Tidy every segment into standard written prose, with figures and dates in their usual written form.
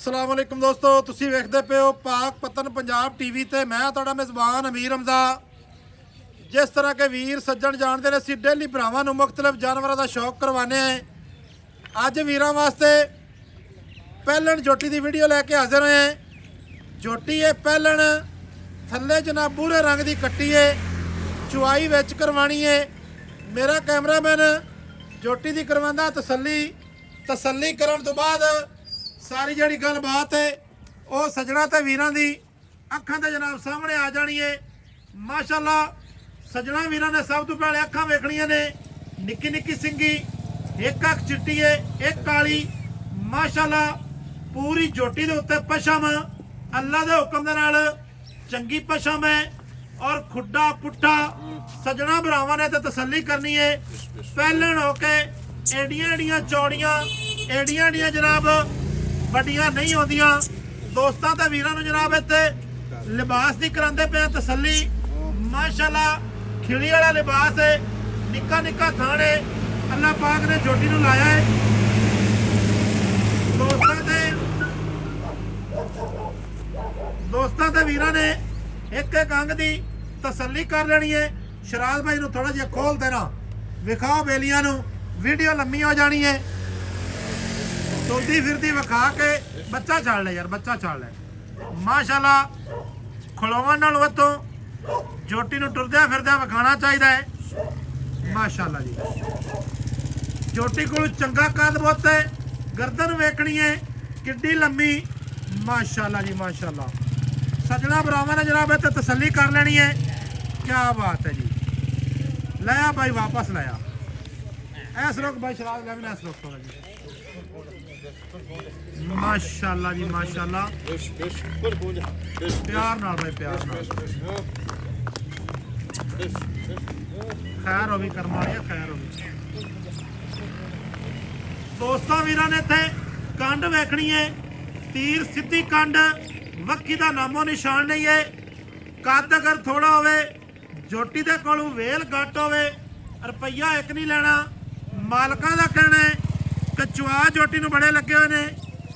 अस्सलाम वालेकुम दोस्तों, तुसी वेखदे पे हो पाक पतन पंजाब टीवी ते मैं तुहाडा मेज़बान अमीर हमजा। जिस तरह के वीर सज्जन जानते हैं, असीं डेली भरावां नूं मुख्तलिफ जानवरों का शौक करवाने हैं। अज वीरां वास्ते पहलन जोटी की वीडियो लैके हाजिर होए हैं। जोटी है पहलन, थल्ले जनाब भूरे रंग की कट्टी है, चुआई विच करवानी है। मेरा कैमरामैन जोटी की करवांदा तसल्ली करन तो बाद सारी जी गलबात है वह सजना तो वीरां दी अखां ते जनाब सामने आ जानी है। माशाअल्लाह सजना वीरां ने सब तो पहले अखां वेखणियां ने। निक्की निक्की सिंगी, एक अख चिट्टी है एक काली। माशाअल्लाह पूरी जोटी दे उत्ते पशम अल्लाह दे हुक्म दे नाल चंगी पशम है और खुड्डा पुट्ठा सजना भरावां ने ते तसल्ली करनी है। पहलन होके एडियां एडियां चौड़ियां एडियां एडियां जनाब वड्डियां नहीं होंदियां। दोस्तां ते वीरां नूं जनाब इत्थे लिबास दी करांदे पे तसल्ली। माशाअल्लाह खिली वाला लिबास है, निक्का निक्का थान है, अल्लाह पाक ने जोटी नूं लाया है। दोस्तां ते वीरां ने एक एक अंग दी तसल्ली कर लेनी है। शराज भाई नूं थोड़ा जिहा खोल देना, विखाओ बेलियां नूं, वीडियो लम्मी हो जानी है। तुलदी फिरदी विखा के बच्चा छाड़ ले यार, बच्चा छाड़ ले। माशाअल्लाह खलोवन नाल वतों जोटी नूं टुरदे फिरदे विखाना चाहिए है। माशाअल्लाह जी जोटी कोल चंगा कद बुत है, गर्दन वेखनी है किड्डी लम्मी। माशाअल्लाह जी माशाअल्लाह सजना भरावां ने जनाब इत्थे तसल्ली कर लेनी है। क्या बात है जी, लाया भाई वापस लाया। ऐस रोक भाई शराब ले ऐस रोक थोड़ा जी। माशाअल्लाह जी माशाअल्लाह प्यार नाल भाई प्यार नाल। खैर हो भी कर्म वाली खैर हो भी। दोस्तों वीरां ने इत्थे कंड वेखनी है, तीर सीधी कंड, वक्की का नामो निशान नहीं है। कद अगर थोड़ा होवे, जोटी दे कोलों वेल घट होवे, रुपया एक नहीं लेना। मालकां दा कहना है कचुआ जोटी नूं बड़े लगे हुए ने,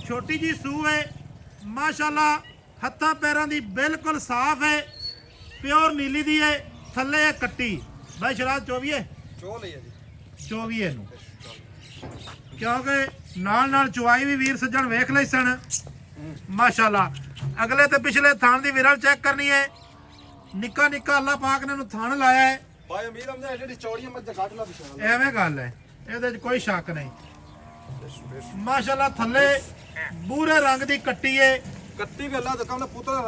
छोटी जी सूह है। माशाअल्लाह हत्थां पैरां दी बिल्कुल साफ है, प्योर नीली दी है। थल्ले है कट्टी भाई शराब 24 नूं, क्योंकि नाल नाल चुआई भी वीर सज्जण वेख लई सन। माशाअल्लाह अगले ते पिछले थान दी विरल चेक करनी है। निक्का निक्का अल्लाह पाक ने नूं थान लाया है। एवें गल है, इहदे च कोई शक नहीं। माशाअल्लाह थल्ले भूरे रंग दी कट्टी है, कट्टी भी अल्लाह दा काम पुतरा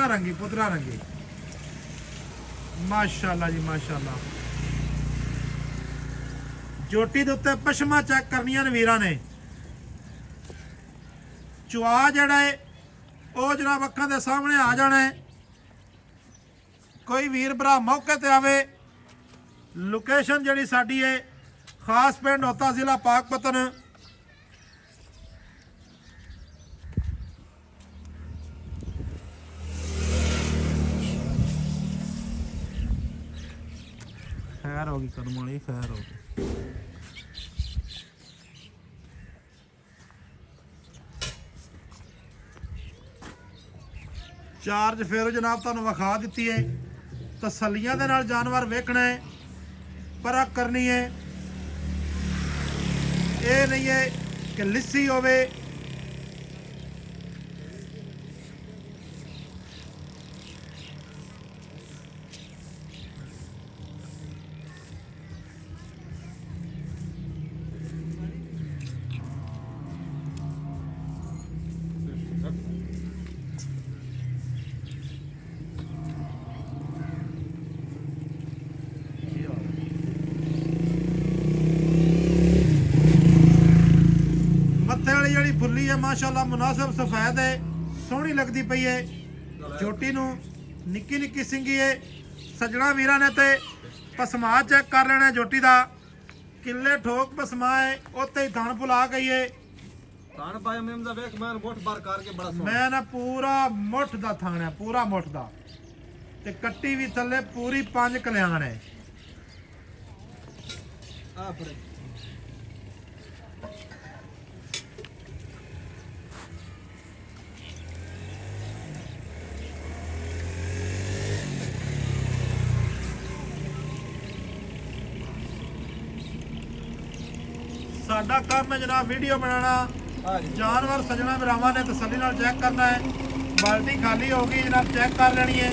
रंगी पुतरा रंगी। माशाअल्लाह जी माशाअल्लाह जोटी दे उत्ते पशमा चेक करनियां ने वीरां ने। चुआ जिहड़ा है ਉਹ जनाब अखां दे सामने आ जाना है। कोई वीर भरा मौके ते आवे, लोकेशन जिहड़ी साडी है खास पिंड होता जिला पाकपतन। खैर होगी कर्म वाली खैर होगी। चार्ज फिर जनाब तुहानूं विखा दित्ती है। तसल्लियां दे नाल जानवर वेखना है, परख करनी है। ये नहीं है कि लिस्सी होवे। वाली फुल्ली है माशाअल्लाह मुनासिब सफेद है, सोहनी लगती पई है। जोटी नूं निक्की निक्की सिंगी है। सजना वीरां ने ते पसमा चेक कर लेना जोटी दा, किले ठोक पसमा है, उत्ते ही थन भुला गई है। मैं ना पूरा मुठ दा थान है, पूरा मुठ दा ते कट्टी भी थले पूरी 5 कल्याण है। ਸਾਡਾ ਕੰਮ ਹੈ ਜਨਾਬ ਵੀਡੀਓ ਬਣਾਉਣਾ। ਹਾਂਜੀ ਜਾਨਵਰ ਸੱਜਣਾ ਭਰਾਵਾਂ ਨੇ ਤਸੱਲੀ ਨਾਲ ਚੈੱਕ ਕਰਨਾ ਹੈ। ਬਾਲਟੀ ਖਾਲੀ ਹੋ ਗਈ ਜਨਾਬ, ਚੈੱਕ ਕਰ ਲੈਣੀ ਹੈ।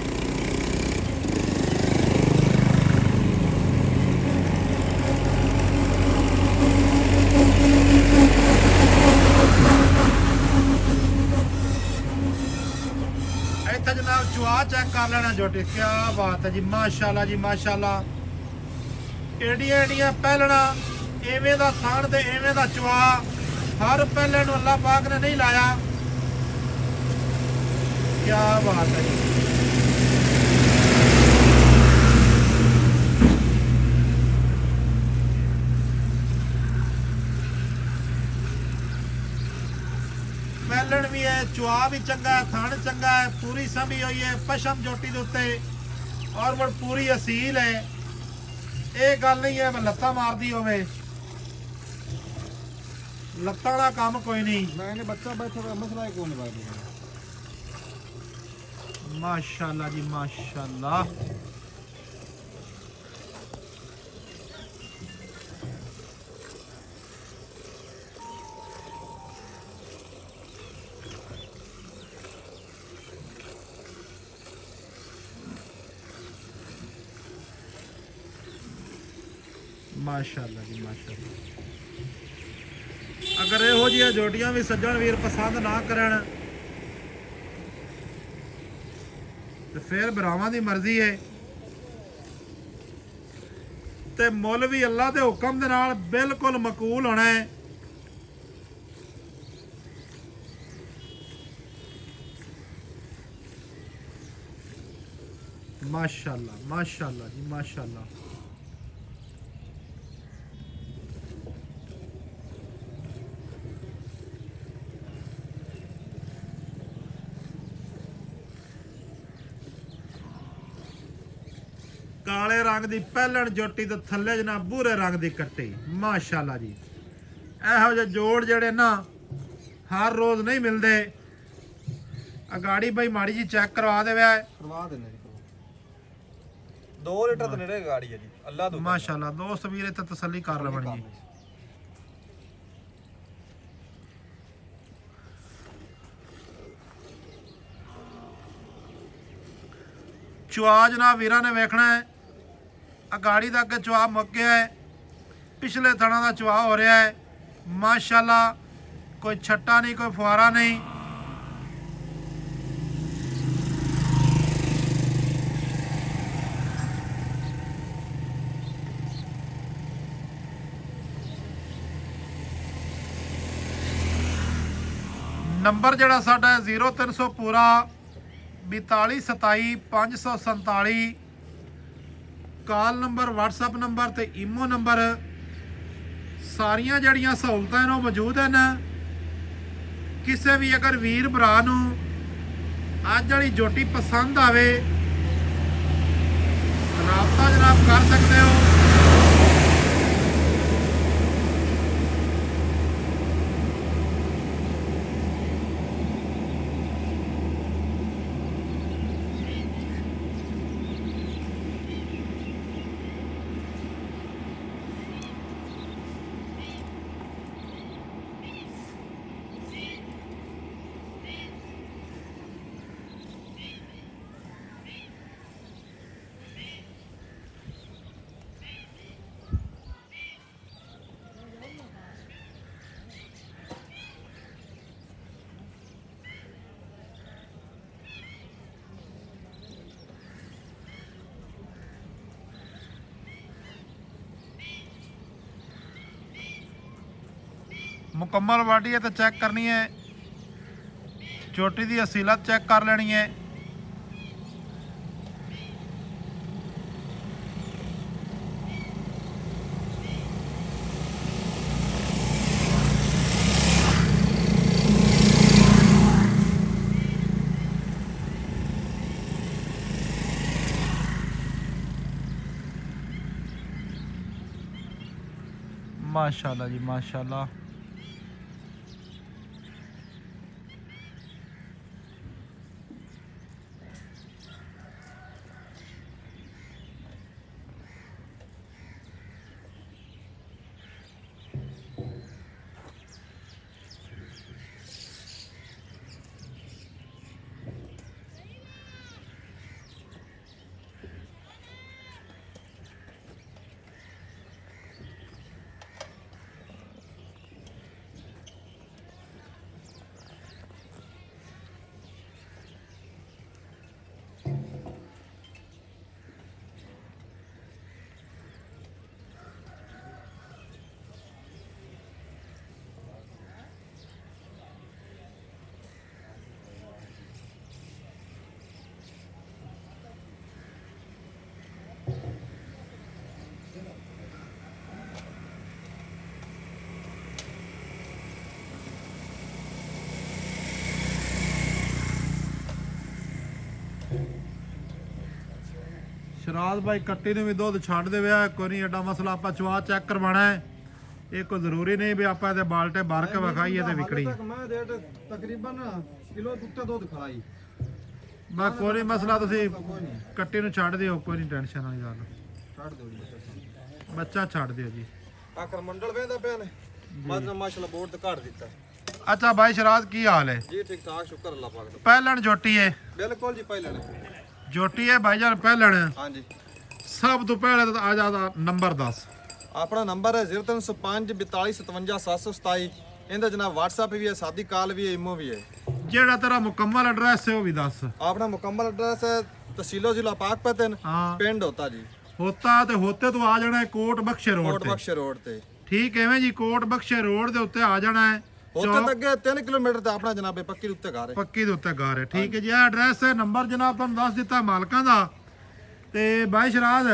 ਇੱਥੇ ਜਨਾਬ ਚੁਆ ਚੈੱਕ ਕਰ ਲੈਣਾ ਜੋਟੀ। ਕੀ ਬਾਤ ਹੈ ਜੀ, ਮਾਸ਼ਾਅੱਲਾ ਜੀ ਮਾਸ਼ਾਅੱਲਾ। ਏਡੀਆਂ ਏਡੀਆਂ ਪਹਿਲਣਾ, ਐਵੇਂ ਦਾ ਥਾਣ ਤੇ ਐਵੇਂ ਦਾ ਚੁਆ ਹਰ ਪਹਿਲੇ ਨੂੰ ਅੱਲਾਹ ਪਾਕ ਨੇ ਨਹੀਂ ਲਾਇਆ। ਕੀ ਬਾਤ ਹੈ ਜੀ। ਪਹਿਲਣ ਵੀ ਹੈ, ਚੁਆ ਵੀ ਚੰਗਾ ਹੈ, ਥਣ ਚੰਗਾ ਹੈ, ਪੂਰੀ ਸਮੀ ਹੋਈ ਹੈ ਪਸ਼ਮ ਜੋਟੀ ਦੇ ਉੱਤੇ ਔਰ ਮੁੜ ਪੂਰੀ ਅਸੀਲ ਹੈ। ਇਹ ਗੱਲ ਨਹੀਂ ਹੈ ਲੱਤਾਂ ਮਾਰਦੀ ਹੋਵੇ, ਲੱਤਾਂ ਵਾਲਾ ਕੰਮ ਕੋਈ ਨਹੀਂ। मैंने बच्चा बैठा हुआ मसला है कौन बात है। माशाल्लाह जी माशाल्लाह। माशाल्लाह जी माशाल्लाह। अगर ਇਹੋ ਜਿਹੀਆਂ ਜੋਟੀਆਂ ਵੀ ਸੱਜਣ ਵੀਰ ਪਸੰਦ ਨਾ ਕਰਨ ਤੇ ਫਿਰ ਭਰਾਵਾਂ ਦੀ ਮਰਜ਼ੀ ਹੈ ਤੇ ਮੁੱਲ ਵੀ ਅੱਲਾ ਦੇ ਹੁਕਮ ਦੇ ਨਾਲ ਬਿਲਕੁਲ ਮਕੂਲ ਹੋਣਾ ਹੈ। माशाल्लाह माशाल्लाह जी माशाल्लाह। ਕਾਲੇ ਰੰਗ ਦੀ ਪਹਿਲਣ ਜੋਟੀ ਤੇ ਥੱਲੇ ਜਨਾ ਬੂਰੇ ਰੰਗ ਦੀ ਕੱਟੀ। ਮਾਸ਼ਾਅੱਲਾ ਜੀ, ਇਹੋ ਜਿਹੇ ਜੋੜ ਜਿਹੜੇ ਨਾ ਹਰ ਰੋਜ਼ ਨਹੀਂ ਮਿਲਦੇ। ਆ ਗਾੜੀ ਬਾਈ ਮਾੜੀ ਜੀ ਚੈੱਕ ਕਰਵਾ ਦੇਵੇ। करवा देने 2 लीटर तो नेड़े गाड़ी है जी अल्लाह तो माशाअल्लाह। दोस्त ਵੀਰ ਇੱਥੇ ਤਸੱਲੀ ਕਰ ਲਵਣ ਜੀ। ਚੁਆ ਜਨਾਬ ਵੀਰਾਂ ਨੇ ਵੇਖਣਾ ਹੈ। ਆ ਗਾੜੀ ਦਾ ਅੱਗੇ ਚੁਆ ਮੁੱਕ ਗਿਆ ਹੈ, ਪਿਛਲੇ ਥਣਾ ਦਾ ਚੁਆ ਹੋ ਰਿਹਾ ਹੈ। ਮਾਸ਼ਾਅੱਲਾ, ਕੋਈ ਛੱਟਾ ਨਹੀਂ, ਕੋਈ ਫੁਆਰਾ ਨਹੀਂ। ਨੰਬਰ ਜਿਹੜਾ ਸਾਡਾ 0300 ਪੂਰਾ 4227 547। ਕਾਲ ਨੰਬਰ, WhatsApp ਨੰਬਰ ਤੇ ਈਮੋ ਨੰਬਰ ਸਾਰੀਆਂ ਜਿਹੜੀਆਂ ਸਹੂਲਤਾਂ ਨੇ ਉਹ ਮੌਜੂਦ ਹਨ। ਕਿਸੇ ਵੀ ਅਗਰ ਵੀਰ ਭਰਾ ਨੂੰ ਅੱਜ ਵਾਲੀ ਜੋਟੀ ਪਸੰਦ ਆਵੇ ਰਾਬਤਾ ਜਨਾਬ ਕਰ ਸਕਦੇ ਹੋ। मुकम्मल वाडी है तो चेक करनी है, चोटी की असीलत चेक कर लेनी है। माशाल्लाह जी माशाल्लाह। ਸ਼ਰਾਦ ਬਾਈ ਕੱਟੀ ਨੂੰ ਵੀ ਦੁੱਧ ਛੱਡ ਦੇਵੇ, ਕੋਈ ਨਹੀਂ ਏਡਾ ਮਸਲਾ। ਆਪਾਂ ਚਵਾ ਚੈੱਕ ਕਰਵਾਣਾ ਹੈ, ਇਹ ਕੋਈ ਜ਼ਰੂਰੀ ਨਹੀਂ ਵੀ ਆਪਾਂ ਇਹਦੇ ਬਾਲਟੇ ਭਰ ਕੇ ਵਿਖਾਈਏ ਤੇ ਵਿਕੜੀ। ਮੈਂ ਰੇਟ ਤਕਰੀਬਨ ਕਿਲੋ ਉੱਤੇ ਦੁੱਧ ਖੜਾਈ। ਬਾ ਕੋਈ ਨਹੀਂ ਮਸਲਾ, ਤੁਸੀਂ ਕੱਟੀ ਨੂੰ ਛੱਡ ਦਿਓ, ਕੋਈ ਨਹੀਂ ਟੈਨਸ਼ਨ ਵਾਲੀ ਗੱਲ। ਛੱਡ ਦਿਓ ਜੀ ਬੱਚਾ ਛੱਡ ਦਿਓ ਜੀ। ਆਖਰ ਮੰਡਲ ਵੇਂਦਾ ਪਿਆ ਨੇ, ਮਾਦਨਾ ਮਾਸ਼ਾਅੱਲਾ ਬੋਰਡ ਤੇ ਘੜ ਦਿੱਤਾ। ਅੱਛਾ ਬਾਈ ਸ਼ਰਾਦ ਕੀ ਹਾਲ ਹੈ? ਜੀ ਠੀਕ ਠਾਕ, ਸ਼ੁਕਰ ਅੱਲਾਹ ਪਾਕ ਦਾ। ਪਹਿਲਣ ਜੋਟੀ ਹੈ? ਬਿਲਕੁਲ ਜੀ ਪਹਿਲਣ ਜੋਟੀ ਹੈ ਭਾਈਜਾਨ, ਪਹਿਲਣ। ਹਾਂਜੀ। ਸਭ ਤੋਂ ਪਹਿਲੇ ਤਾਂ ਆ ਜਾ ਨੰਬਰ ਦੱਸ। ਆਪਣਾ ਨੰਬਰ ਹੈ 0305 42 57 727। ਇਹਦਾ ਜਨਾਬ WhatsApp ਵੀ ਹੈ, ਸਾਦੀ ਕਾਲ ਵੀ ਹੈ, ਇਮੋ ਵੀ ਹੈ। ਜਿਹੜਾ ਤੇਰਾ ਮੁਕੰਮਲ ਐਡਰੈਸ ਹੈ ਉਹ ਵੀ ਦੱਸ। ਆਪਣਾ ਮੁਕੰਮਲ ਐਡਰੈਸ ਹੈ ਤਹਿਸੀਲੋ ਜ਼ਿਲ੍ਹਾ ਪਾਕਪਤਨ, ਹਾਂ ਪਿੰਡ ਹੋਤਾ ਜੀ। ਹੋਤਾ ਤੇ ਹੋਤੇ ਤੋਂ ਆ ਜਾਣਾ ਹੈ ਕੋਟ ਬਖਸ਼ੇ ਰੋਡ ਕੋਟ ਤੇ। ਬਖਸ਼ੇ ਰੋਡ ਤੇ ਠੀਕ ਐਵੇਂ ਜੀ, ਕੋਟ ਬਖਸ਼ੇ ਰੋਡ ਦੇ ਉੱਤੇ ਆ ਜਾਣਾ ਹੈ। ਹੋਤੇ ਤੱਕ ਅੱਗੇ 3 ਕਿਲੋਮੀਟਰ ਤੇ ਆਪਣਾ ਜਨਾਬੇ ਪੱਕੀ ਦੇ ਉੱਤੇ ਘਰ ਹੈ। ਪੱਕੀ ਦੇ ਉੱਤੇ ਘਰ ਹੈ। ਠੀਕ ਹੈ ਜੀ, ਇਹ ਐਡਰੈਸ ਹੈ, ਨੰਬਰ ਜਨਾਬ ਤੁਹਾਨੂੰ ਦੱਸ ਦਿੱਤਾ ਮਾਲਕਾਂ ਦਾ। ਤੇ ਬਾਈ ਸ਼ਰਾਦ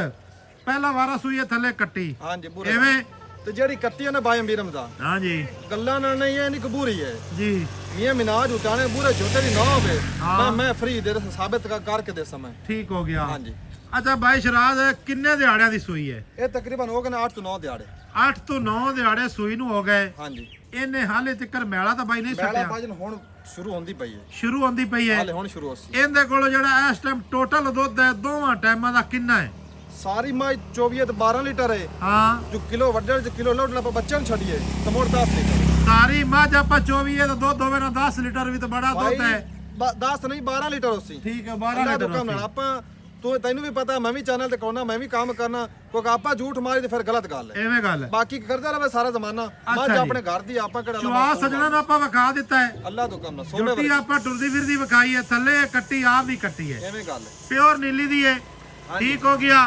ਪਹਿਲਾ ਵਾਰਾ ਸੂਈ ਹੈ ਥੱਲੇ ਕੱਟੀ। ਹਾਂਜੀ ਪੂਰੇ ਐਵੇਂ ਤੇ ਜਿਹੜੀ ਕੱਟੀ ਹੈ ਨਾ ਬਾਈ ਅਮੀਰ ਰਮਜ਼ਾਨ, ਹਾਂਜੀ ਗੱਲਾਂ ਨਾਲ ਨਹੀਂ ਹੈ, ਨਹੀਂ ਕਬੂਰੀ ਹੈ ਜੀ। ਇਹ ਮਿਨਾਜ ਉਟਾਣੇ ਪੂਰੇ ਛੋਟੇ ਦੀ ਨਾ ਹੋਵੇ। ਹਾਂ। ਮੈਂ ਫ੍ਰੀ ਦੇ ਸਾਬਿਤ ਕਰਕੇ ਦੇ ਸਮਾਂ। ਠੀਕ ਹੋ ਗਿਆ। ਹਾਂਜੀ। ਅੱਛਾ ਬਾਈ ਸ਼ਰਾਦ ਕਿੰਨੇ ਦਿਹਾੜਿਆਂ ਦੀ ਸੂਈ ਹੈ? ਇਹ ਤਕਰੀਬਨ ਹੋ ਗਏ ਨੇ 8 ਤੋਂ 9 ਦਿਹਾੜੇ। 8 ਤੋਂ 9 ਦਿਹਾੜੇ ਸੂਈ ਨੂੰ ਹੋ ਗਏ। ਹਾਂਜੀ। ਇਹਨੇ ਹਾਲੇ ਤੱਕ ਮੈਲਾ ਤਾਂ ਬਾਈ ਨਹੀਂ ਮੈਲਾ ਸੱਟਿਆ। ਭਾਜਨ ਹੁਣ ਸ਼ੁਰੂ ਹੁੰਦੀ ਪਈ ਹੈ, ਸ਼ੁਰੂ ਹੁੰਦੀ ਪਈ ਹੈ ਹਾਲੇ ਹੁਣ ਸ਼ੁਰੂ ਹੋਸੀ। ਇਹਦੇ ਕੋਲ ਜਿਹੜਾ ਇਸ ਟਾਈਮ ਟੋਟਲ ਦੁੱਧ ਹੈ ਦੋਵਾਂ ਟਾਈਮਾਂ ਦਾ ਕਿੰਨਾ ਹੈ? ਸਾਰੀ ਮਾਈ 24 ਤੇ 12 ਲੀਟਰ ਹੈ। ਹਾਂ ਜੋ ਕਿਲੋ ਵੱਡੇ ਚ ਕਿਲੋ ਲੋਟ ਲਾ ਬੱਚੇ ਨੂੰ ਛੱਡੀਏ ਤਾਂ ਮੋੜ 10 ਲੀਟਰ। ਸਾਰੀ ਮੱਝ ਆਪਾਂ 24 ਹੈ ਤਾਂ ਦੁੱਧ ਹੋਵੇ ਨਾ 10 ਲੀਟਰ ਵੀ ਤਾਂ ਬੜਾ ਦੁੱਧ ਹੈ। 10 ਨਹੀਂ 12 ਲੀਟਰ ਹੋਸੀ। ਠੀਕ ਹੈ 12 ਅੱਲਾ ਤੋਂ ਲੀਟਰ ਕੰਮ ਨਾਲ ਆਪਾਂ ਤੈਨੂੰ ਵੀ ਪਤਾ, ਮੈਂ ਵੀ ਚੈਨਲ ਤੇ ਕਰਨਾ, ਮੈਂ ਵੀ ਕੰਮ ਕਰਨਾ, ਕਿਉਂਕਿ ਆਪਾਂ ਝੂਠ ਮਾਰੀ ਤੇ ਫਿਰ ਗਲਤ ਗੱਲ ਹੈ। ਐਵੇਂ ਗੱਲ ਹੈ। ਬਾਕੀ ਕਰਦਾ ਰਹੇ ਸਾਰਾ ਜ਼ਮਾਨਾ। ਮੱਝ ਜੀ। ਆਪਣੇ ਘਰ ਦੀ ਆਪਾਂ ਕਿਹੜਾ ਚਵਾ ਸਜਣਾ ਨੂੰ ਆਪਾਂ ਵਿਖਾ ਦਿੱਤਾ ਹੈ। ਅੱਲਾ ਤੋਂ ਕੰਮ ਨਾਲ ਸੋਨੇ ਜੁੱਤੀ ਆਪਾਂ ਟੁਰਦੀ ਫਿਰਦੀ ਵਿਖਾਈ ਹੈ, ਥੱਲੇ ਕੱਟੀ ਆਪ ਦੀ ਕੱਟੀ ਹੈ, ਐਵੇਂ ਗੱਲ ਹੈ। ਪਿਓਰ ਨੀਲੀ ਦੀ ਹੈ। ਠੀਕ ਹੋ ਗਿਆ।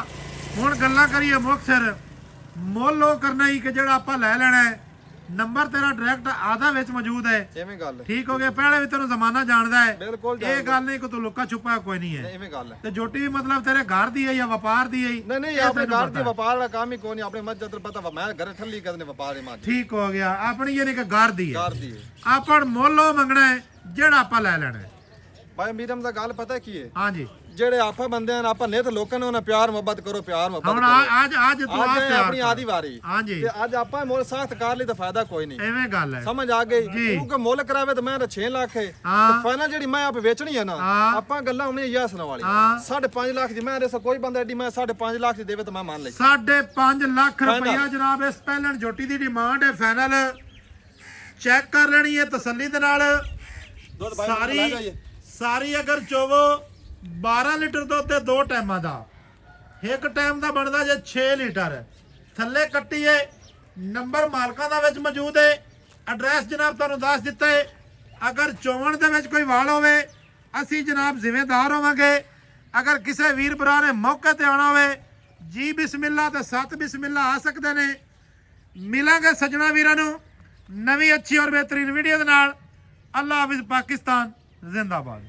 ਹੁਣ ਗੱਲਾਂ ਕਰੀਏ ਮੁਕਤਸਰ ਮੁੱਲ ਉਹ ਕਰਨਾ ਹੀ ਕਿ ਜਿਹੜਾ ਆਪਾਂ ਲੈ ਲੈਣਾ ਹੈ। ਨੰਬਰ ਤੇਰਾ ਡਾਇਰੈਕਟ ਆਦਾ ਵਿੱਚ ਮੌਜੂਦ ਹੈ। ਐਵੇਂ ਗੱਲ ਹੈ। ਠੀਕ ਹੋ ਗਿਆ। ਪਹਿਲੇ ਵੀ ਤੈਨੂੰ ਜ਼ਮਾਨਾ ਜਾਣਦਾ ਹੈ। ਬਿਲਕੁਲ ਇਹ ਗੱਲ ਨਹੀਂ ਕਿ ਤੂੰ ਲੁੱਕਾ ਛੁਪਾ ਕੋਈ ਨਹੀਂ ਹੈ। ਐਵੇਂ ਗੱਲ ਹੈ। ਤੇ ਜੋਟੀ ਵੀ ਮਤਲਬ ਤੇਰੇ ਘਰ ਦੀ ਹੈ ਜਾਂ ਵਪਾਰ ਦੀ ਹੈ? ਨਹੀਂ ਨਹੀਂ, ਆਪਣੇ ਘਰ ਦੀ ਵਪਾਰ ਦਾ ਕੰਮ ਹੀ ਕੋਈ ਨਹੀਂ। ਆਪਣੇ ਮੱਝ ਦਾ ਪਤਾ ਮੈਂ ਘਰੇ ਠੱਲੀ ਕਰਦੇ ਵਪਾਰ ਹੀ ਮੱਝ। ਠੀਕ ਹੋ ਗਿਆ। ਆਪਣੀ ਯਾਨੀ ਕਿ ਘਰ ਦੀ ਹੈ। ਘਰ ਦੀ ਹੈ। ਆਪਾਂ ਮੁੱਲ ਉਹ ਮੰਗਣਾ ਹੈ ਜਿਹੜਾ ਆਪਾਂ ਲੈ ਲੈਣਾ ਹੈ। ਭਾਈ ਮੀਰਮ ਦਾ ਗੱਲ ਪਤਾ ਕੀ ਹੈ? ਹਾਂਜੀ। ਜਿਹੜੇ ਆਪਾਂ ਬੰਦੇ ਹਨ, ਆਪਾਂ ਨਿਤ ਲੋਕਾਂ ਨੂੰ ਪਿਆਰ ਮੁਹੱਬਤ ਕਰੋ, ਪਿਆਰ ਮੁਹੱਬਤ ਹੁਣ ਕਰੋ। ਅੱਜ ਤੂੰ ਆ ਅੱਜ ਆਪਣੀ ਆਦੀ ਵਾਰੀ। ਹਾਂਜੀ। ਤੇ ਅੱਜ ਆਪਾਂ ਮੁੱਲ ਸਾਖਤ ਕਰ ਲਈ ਤਾਂ ਫਾਇਦਾ ਕੋਈ ਨਹੀਂ। ਐਵੇਂ ਗੱਲ ਹੈ। ਸਮਝ ਆ ਗਈ? ਕਿਉਂਕਿ ਮੁੱਲ ਕਰਾਵੇ ਤਾਂ ਮੈਂ ਤਾਂ 6 ਲੱਖ ਹੈ ਤੇ ਫਾਈਨਲ ਜਿਹੜੀ ਮੈਂ ਆਪ ਵੇਚਣੀ ਹੈ ਨਾ, ਆਪਾਂ ਗੱਲਾਂ ਹੋਣੀਆਂ ਯਾਸਨ ਵਾਲੀ। 5.5 ਲੱਖ ਦੀ ਮੈਂ ਦੇ ਕੋਈ ਬੰਦਾ ਐਡੀ ਮੈਂ 5.5 ਲੱਖ ਦੀ ਦੇਵੇ ਤਾਂ ਮੈਂ ਮੰਨ ਲਈ। 5.5 ਲੱਖ ਰੁਪਇਆ ਜਨਾਬ ਇਸ ਪਹਿਲਣ ਜੋਟੀ ਦੀ ਡਿਮਾਂਡ ਹੈ। ਫਾਈਨਲ ਚੈੱਕ ਕਰ ਲੈਣੀ ਹੈ ਤਸੱਲੀ ਦੇ ਨਾਲ। ਸਾਰੀ ਅਗਰ ਚੋਵੋ 12 ਲੀਟਰ ਦੁੱਧ ਤੇ 2 ਟਾਈਮਾਂ ਦਾ, ਇੱਕ ਟਾਈਮ ਦਾ ਬਣਦਾ ਜੇ 6 ਲੀਟਰ। ਥੱਲੇ ਕੱਟੀਏ। ਨੰਬਰ ਮਾਲਕਾਂ ਦਾ ਵਿੱਚ ਮੌਜੂਦ ਹੈ। ਐਡਰੈਸ ਜਨਾਬ ਤੁਹਾਨੂੰ ਦੱਸ ਦਿੱਤਾ ਹੈ। ਅਗਰ ਚੋਣ ਦੇ ਵਿੱਚ ਕੋਈ ਵਾਲ ਹੋਵੇ ਅਸੀਂ ਜਨਾਬ ਜ਼ਿੰਮੇਦਾਰ ਹੋਵਾਂਗੇ। ਅਗਰ ਕਿਸੇ ਵੀਰ ਭਰਾ ਨੇ ਮੌਕੇ ਤੇ ਆਉਣਾ ਹੋਵੇ ਜੀ ਬਿਸਮਿਲ੍ਲਾ ਤੇ 7 ਬਿਸਮਿਲ੍ਲਾ ਆ ਸਕਦੇ ਨੇ। ਮਿਲਾਂਗੇ ਸੱਜਣਾ ਵੀਰਾਂ ਨੂੰ ਨਵੀਂ ਅੱਛੀ ਔਰ ਬਿਹਤਰੀਨ ਵੀਡੀਓ ਦੇ ਨਾਲ। ਅੱਲਾ ਹਾਫਿਜ਼। ਪਾਕਿਸਤਾਨ ਜ਼ਿੰਦਾਬਾਦ।